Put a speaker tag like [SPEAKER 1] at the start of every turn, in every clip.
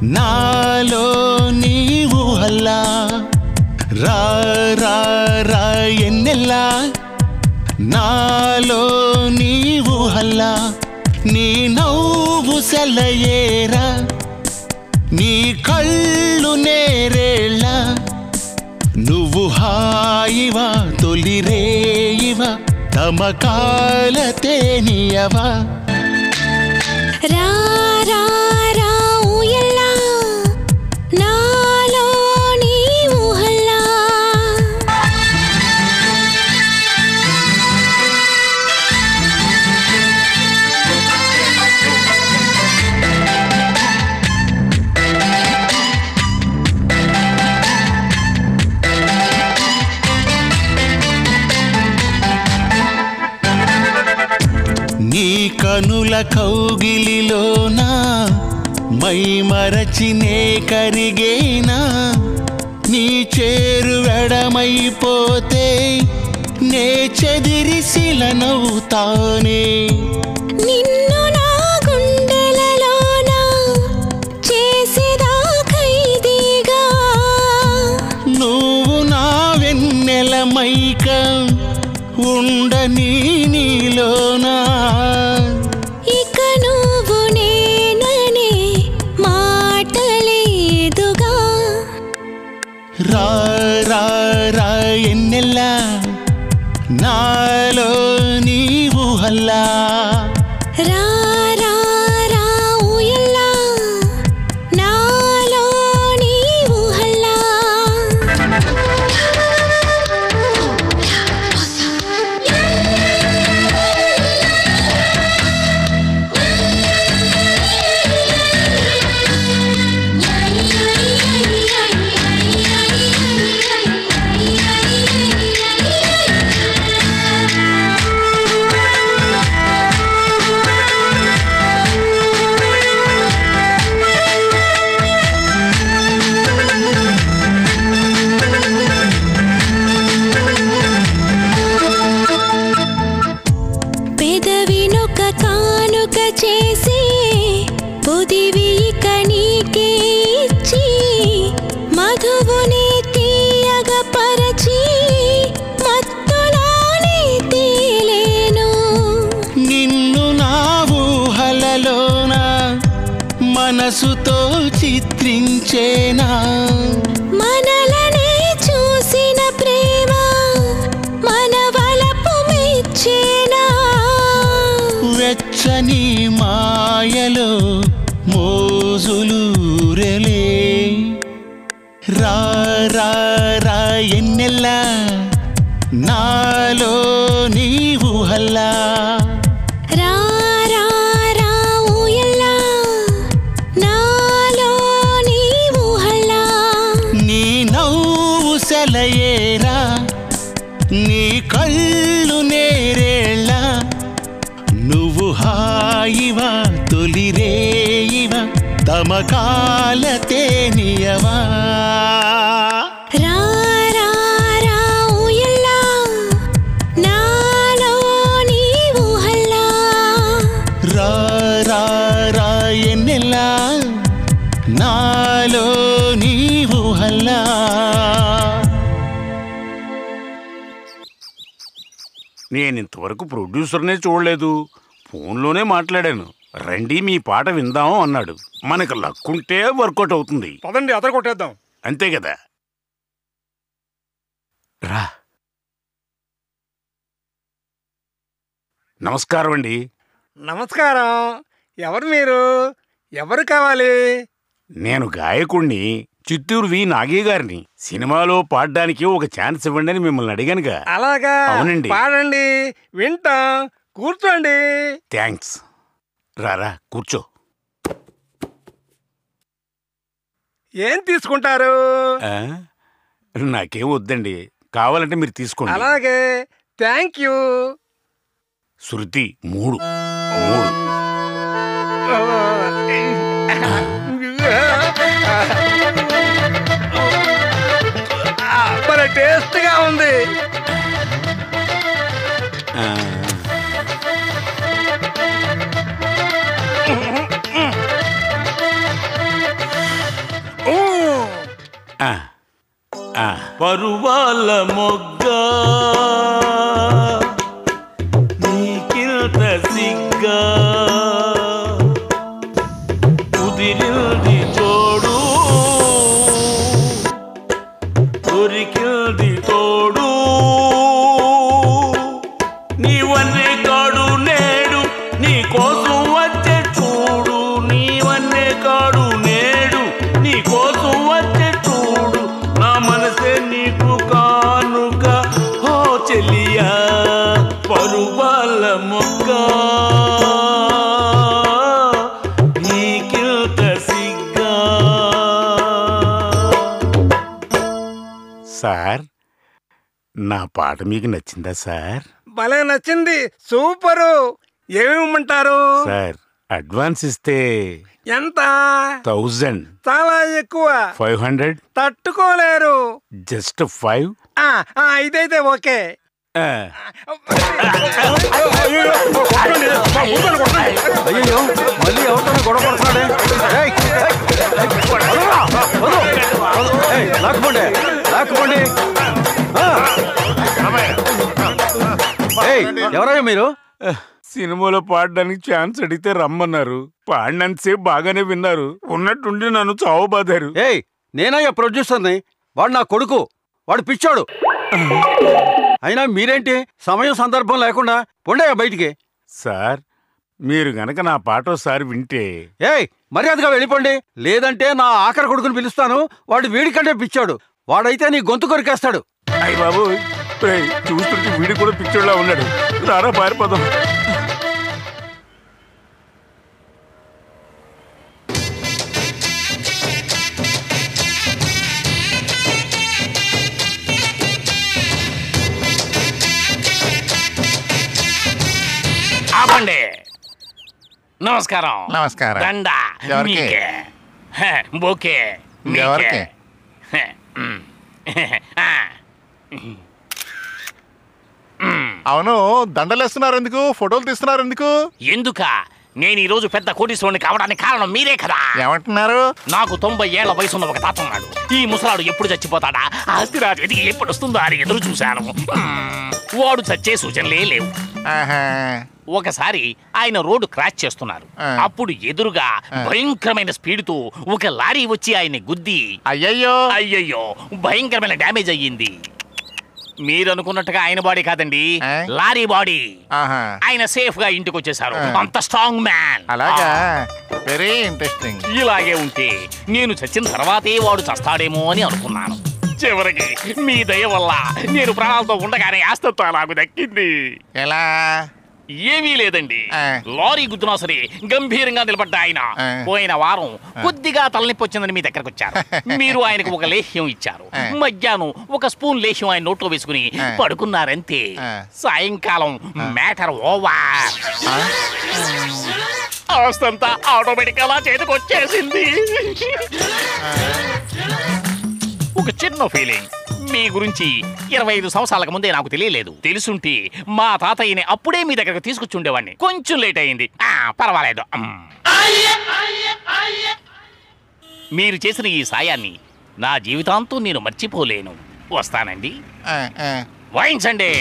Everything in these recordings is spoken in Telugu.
[SPEAKER 1] నాలో నీవు హల్లా రా రా రా ఎన్నెల్లా నాలో నీవు హల్లా నీ నవ్వు సెలయేరా నీ కళ్ళు నేరేళ్ళ నువ్వు హాయివా తొలిరేయివా తమకాల తేనియవా
[SPEAKER 2] రా రా రా ఊయల్లా నాలో నీవు హల్లా
[SPEAKER 1] నీ కనుల కౌగిలిలోనా మై మరచినే కరిగేనా నీ చేరువెడమైపోతే నే చెదిరిసిల నవ్వుతానే
[SPEAKER 2] నిన్ను నా గుండెలలోన చేసేదా ఖైదీగా
[SPEAKER 1] నువ్వు నా వెన్నెల మైకం ఉండని నీలోనా
[SPEAKER 2] ఇక నువ్వు నేననే మాటలేదుగా
[SPEAKER 1] రా రా రా ఎన్నెల్లా నాలో నీవు హల్లా
[SPEAKER 2] రా రా రా ఊయల్లా నాలో నీవు హల్లా పెదవినొక కానుక చేసి పొదివి ఇక నీకే ఇచ్చి మధువుని తీయగా పరచి మత్తులోనే తేలేను
[SPEAKER 1] నిన్ను నా ఊహలలోన మనసుతో చిత్రించేనా
[SPEAKER 2] మనలనే చూసిన ప్రేమ మన వలపు మెచ్చేనా
[SPEAKER 1] వెచ్చని మాయలో మోజులూరెలే రా రా రా ఎన్నెల్లా నాలో నీవు హల్లా
[SPEAKER 2] రా రా రా ఊయల్లా నాలో నీవు హల్లా
[SPEAKER 1] నీ నవ్వు సెలయేరా నీ కళ్ళు నేరేళ్ళ నువ్వు హాయివా తొలిరేయివా తమకాల తేనియవా
[SPEAKER 2] రా రా రా ఊయల్లా నాలో నీవు హల్లా
[SPEAKER 1] రా రా రా ఎన్నెల్లా నాలో నీవు హల్లా
[SPEAKER 3] నేనింతవరకు ప్రొడ్యూసర్నే చూడలేదు. ఫోన్లోనే మాట్లాడాను. రండి మీ పాట విందాం అన్నాడు. మనకు లక్కుంటే వర్కౌట్ అవుతుంది.
[SPEAKER 4] పదండి అదర కొట్టేద్దాం.
[SPEAKER 3] అంతే కదా. రా. నమస్కారం అండి.
[SPEAKER 4] నమస్కారం. ఎవరు మీరు? ఎవరు కావాలి?
[SPEAKER 3] నేను గాయకుణ్ణి, చిత్తూరు వి నాగయ్య గారిని. సినిమాలో పాడడానికి ఒక ఛాన్స్ ఇవ్వండి అని మిమ్మల్ని అడిగానుగా.
[SPEAKER 4] అలాగా?
[SPEAKER 3] అవునండి.
[SPEAKER 4] పాడండి, వింటాం. కూర్చోండి.
[SPEAKER 3] థ్యాంక్స్. రారా కూర్చో.
[SPEAKER 4] ఏం తీసుకుంటారు?
[SPEAKER 3] నాకేం వద్దండి, కావాలంటే మీరు తీసుకోండి.
[SPEAKER 4] అలాగే, థ్యాంక్ యూ.
[SPEAKER 3] శృతి 3
[SPEAKER 4] మరి టేస్ట్గా ఉంది.
[SPEAKER 5] పరువాల మొగ్గ నీకింత సిగ్గా కుదిరింది జోడు దొరికింది తోడు నీవన్నే కాడు నేడు నీ కోసం వచ్చే చూడు నీవన్నే కాడు నేడు నీ కోసం వచ్చే చూడు నా మనసే నీకు కానుక ఓ చెల్లియా పరువాల మొగ్గ నీకింత సిగ్గా.
[SPEAKER 3] సార్, నా పాట మీకు నచ్చిందా సార్?
[SPEAKER 4] భలే నచ్చింది, సూపరు. ఏమిమ్మంటారు?
[SPEAKER 3] సార్, అడ్వాన్స్ ఇస్తే
[SPEAKER 4] ఎంత?
[SPEAKER 3] 1000.
[SPEAKER 4] చాలా ఎక్కువ.
[SPEAKER 3] 500.
[SPEAKER 4] తట్టుకోలేరు.
[SPEAKER 3] జస్ట్ 5.
[SPEAKER 4] ఇదైతే ఓకే.
[SPEAKER 6] అయ్యో మళ్ళీ ఎవరితో గొడవ పడుతున్నాడే? లాక్కుపోండి లాక్కుపోండి. ఎవరయ్యా మీరు?
[SPEAKER 3] సినిమాలో పాడడానికి ఛాన్స్ అడిగితే రమ్మన్నారు. పాడినంతసేపు బాగానే విన్నారు. ఉన్నట్టుండి నన్ను చావబాదారు.
[SPEAKER 6] నేనయ్యా ప్రొడ్యూసర్ని. వాడు నా కొడుకు. వాడు పిచ్చాడు. అయినా మీరేంటి సమయం సందర్భం లేకుండా పొండయ్యా బయటికి.
[SPEAKER 3] సార్, మీరు గనక నా పాట ఒకసారి వింటే.
[SPEAKER 6] మర్యాదగా వెళ్ళిపోండి, లేదంటే నా ఆఖరి కొడుకుని పిలుస్తాను. వాడు వీడికంటే పిచ్చాడు. వాడైతే నీ గొంతు కొరికేస్తాడు.
[SPEAKER 3] అయ్య బాబు, చూస్తుంటే వీడి కూడా పిచ్చోడ్లా ఉన్నాడు. రారా పారిపోదాం.
[SPEAKER 5] ఆపండి. నమస్కారం.
[SPEAKER 1] నమస్కారం.
[SPEAKER 5] దండ
[SPEAKER 1] ఎవరికి?
[SPEAKER 5] బోకే
[SPEAKER 1] ఎవరికి? అవును, దండలేస్తున్నారు ఎందుకు? ఫోటోలు తీస్తున్నారు ఎందుకు?
[SPEAKER 5] ఎందుక? నేను ఈ రోజు పెద్ద కోటీశ్వరుని కావడానికి కారణం మీరే కదా.
[SPEAKER 1] ఏమంటున్నారు?
[SPEAKER 5] నాకు 90 ఏళ్ల వయసున్న ఒక తాత ఉన్నాడు. ఈ ముసలాడు ఎప్పుడు చచ్చిపోతాడా, ఆస్తిరాజు ఎదిగి ఎప్పుడు వస్తుందో అని ఎదురు చూశాను. వాడు చచ్చే సూచనలే లేవు. ఒకసారి ఆయన రోడ్డు క్రాష్ చేస్తున్నారు. అప్పుడు ఎదురుగా భయంకరమైన స్పీడ్ తో ఒక లారీ వచ్చి ఆయన గుద్ది అయ్యయ్యో భయంకరమైన డ్యామేజ్ అయ్యింది. మీరు అనుకున్నట్టుగా ఆయన బాడీ కాదండి, లారీ బాడీ. ఆయన సేఫ్ గా ఇంటికి వచ్చేసారు. అంత స్ట్రాంగ్ మ్యాన్.
[SPEAKER 1] అలాగా, వెరీ ఇంట్రెస్టింగ్.
[SPEAKER 5] ఇలాగే ఉంటే నేను చచ్చిన తర్వాతే వాడు చస్తాడేమో అని అనుకున్నాను. చివరికి మీ దయ వల్ల నేను ప్రాణాలతో ఉండగానే ఆస్తిత్వం నాకు దక్కింది.
[SPEAKER 1] ఎలా?
[SPEAKER 5] ఏమీ లేదండి, లారీ గుద్దునా సరే గంభీరంగా నిలబడ్డ ఆయన పోయిన వారం కొద్దిగా తలనొప్పి వచ్చిందని మీ దగ్గరకు వచ్చారు. మీరు ఆయనకు ఒక లేహ్యం ఇచ్చారు. మధ్యాహ్నం ఒక స్పూన్ లేహ్యం ఆయన నోట్లో వేసుకుని పడుకున్నారంతే. సాయంకాలం మ్యాటర్ ఓవర్. ఆస్తంతా ఆటోమేటిక్ గా చేతికి వచ్చేసింది. ఒక చిన్న ఫీలింగ్. మీ గురించి 25 సంవత్సరాలకు ముందే నాకు తెలియలేదు. తెలుసుంటే మా తాతయ్యని అప్పుడే మీ దగ్గరకు తీసుకొచ్చి ఉండేవాడిని. కొంచెం లేట్ అయింది, పర్వాలేదు. మీరు చేసిన ఈ సాయాన్ని నా జీవితాంతం నేను మర్చిపోలేను. వస్తానండి. వాయించండి.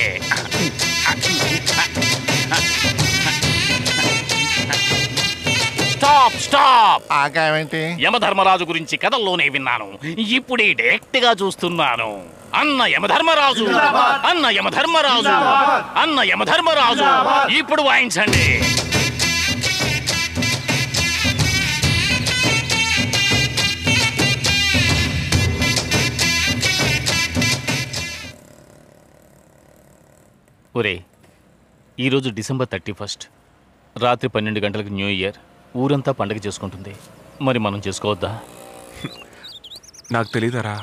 [SPEAKER 5] Stop stop.
[SPEAKER 1] ఆగావేంటి?
[SPEAKER 5] యమధర్మరాజు గురించి కథల్లోనే విన్నాను, ఇప్పుడే డైరెక్ట్ గా చూస్తున్నాను. అన్న యమధర్మరాజు, అన్న యమధర్మరాజు, అన్న యమధర్మరాజు. ఇప్పుడు వాయించండి. ఒరే, ఈరోజు డిసెంబర్ 31, రాత్రి 12 గంటలకు న్యూ ఇయర్. ఊరంతా పండగ చేసుకుంటుంది. మరి మనం చేసుకోవద్దా?
[SPEAKER 7] నాకు తెలీదరా,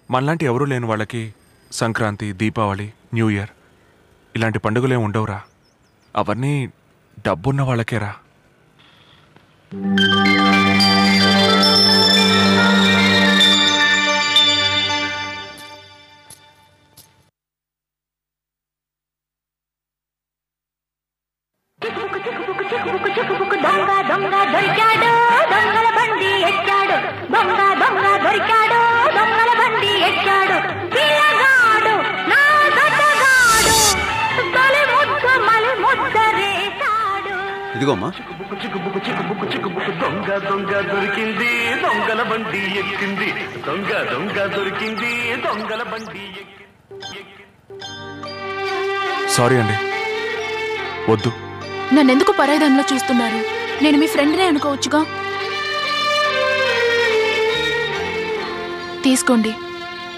[SPEAKER 7] మనలాంటి ఎవరూ లేని వాళ్ళకి సంక్రాంతి, దీపావళి, న్యూ ఇయర్ ఇలాంటి పండుగలేం ఉండవురా. అవన్నీ డబ్బున్న వాళ్ళకేరా.
[SPEAKER 2] దొంగ దొంగ దొరికాడు, దొంగల బండి ఎక్కాడు. దొంగ దొంగ దొరికాడు, దొంగల బండి ఎక్కాడు.
[SPEAKER 6] ఇదిగోమ్మా.
[SPEAKER 8] దొంగ దొంగ దొరికింది దొంగల బండి ఎక్కింది దొంగ దొంగ దొరికింది దొంగల బండి
[SPEAKER 7] సారీ అండి, వద్దు.
[SPEAKER 9] నన్నెందుకు పరాయిదానిలో చూస్తున్నారు? నేను మీ ఫ్రెండ్నే అనుకోవచ్చుగా. తీసుకోండి.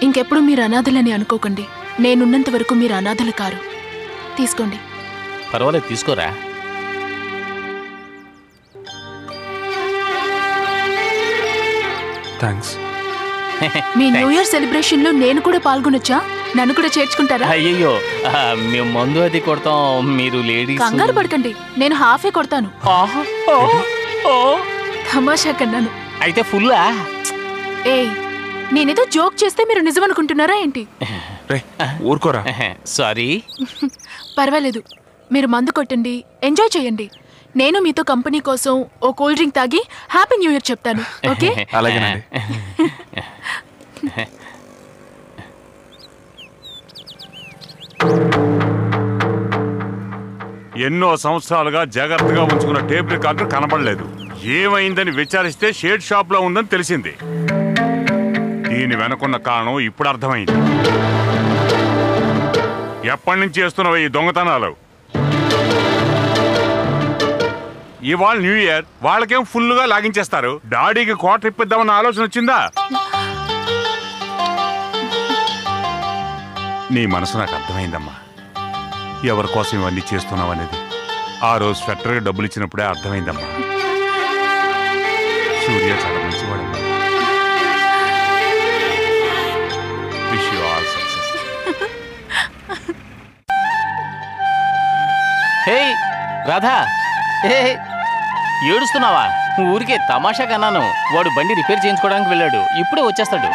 [SPEAKER 9] ఇంకెప్పుడు మీరు అనాథలని అనుకోకండి. నేనున్నంత వరకు మీరు అనాథలు కారు. తీసుకోండి.
[SPEAKER 5] పర్వాలేదు, తీసుకోరా.
[SPEAKER 7] థ్యాంక్స్.
[SPEAKER 9] మీ న్యూ ఇయర్ సెలబ్రేషన్ లో నేను కూడా పాల్గొనొచ్చా? నన్ను కూడా చేర్చుకుంటారా?
[SPEAKER 5] అయ్యయ్యో, మేము మందు అది కొడతాం, మీరు లేడీస్.
[SPEAKER 9] కంగారు పడకండి, నేను హాఫే కొడతాను. తమాషా కన్నాను.
[SPEAKER 5] అయితే ఫుల్లా?
[SPEAKER 9] ఏయ్, నేనేదో జోక్ చేస్తే మీరు నిజం అనుకుంటున్నారా ఏంటి?
[SPEAKER 7] ఊరుకోరా.
[SPEAKER 5] సారీ.
[SPEAKER 9] పర్వాలేదు, మీరు మందు కొట్టండి, ఎంజాయ్ చేయండి. నేను మీతో కంపెనీ కోసం ఓ కూల్ డ్రింక్ తాగి హ్యాపీ న్యూ ఇయర్ చెప్తాను. ఓకే?
[SPEAKER 7] అలాగేనండి.
[SPEAKER 3] ఎన్నో సంవత్సరాలుగా జాగ్రత్తగా ఉంచుకున్న టేప్ రికార్డర్ కనబడలేదు. ఏమైందని విచారిస్తే షేడ్ షాప్ లో ఉందని తెలిసింది. దీని వెనుకున్న కారణం ఇప్పుడు అర్థమైంది. ఎప్పటి నుంచి చేస్తున్నవి ఈ దొంగతనాలు? ఇవాళ న్యూ ఇయర్, వాళ్ళకేం ఫుల్ గా లాగించేస్తారు. డాడీకి కోట ఇప్పిద్దామన్న ఆలోచన వచ్చిందా? నీ మనసు నాకు అర్థమైందమ్మా, ఎవరి కోసం ఇవన్నీ చేస్తున్నావు అనేది. ఆ రోజు స్వెటర్గా డబ్బులు ఇచ్చినప్పుడే అర్థమైందమ్మా. సూర్య చాలా మంచివాడమ్మా. Wish you all success.
[SPEAKER 5] Hey Radha, hey, ఏడుస్తున్నావా? ఊరికే తమాషా కన్నాను. వాడు బండి రిపేర్ చేయించుకోవడానికి వెళ్ళాడు, ఇప్పుడే వచ్చేస్తాడు.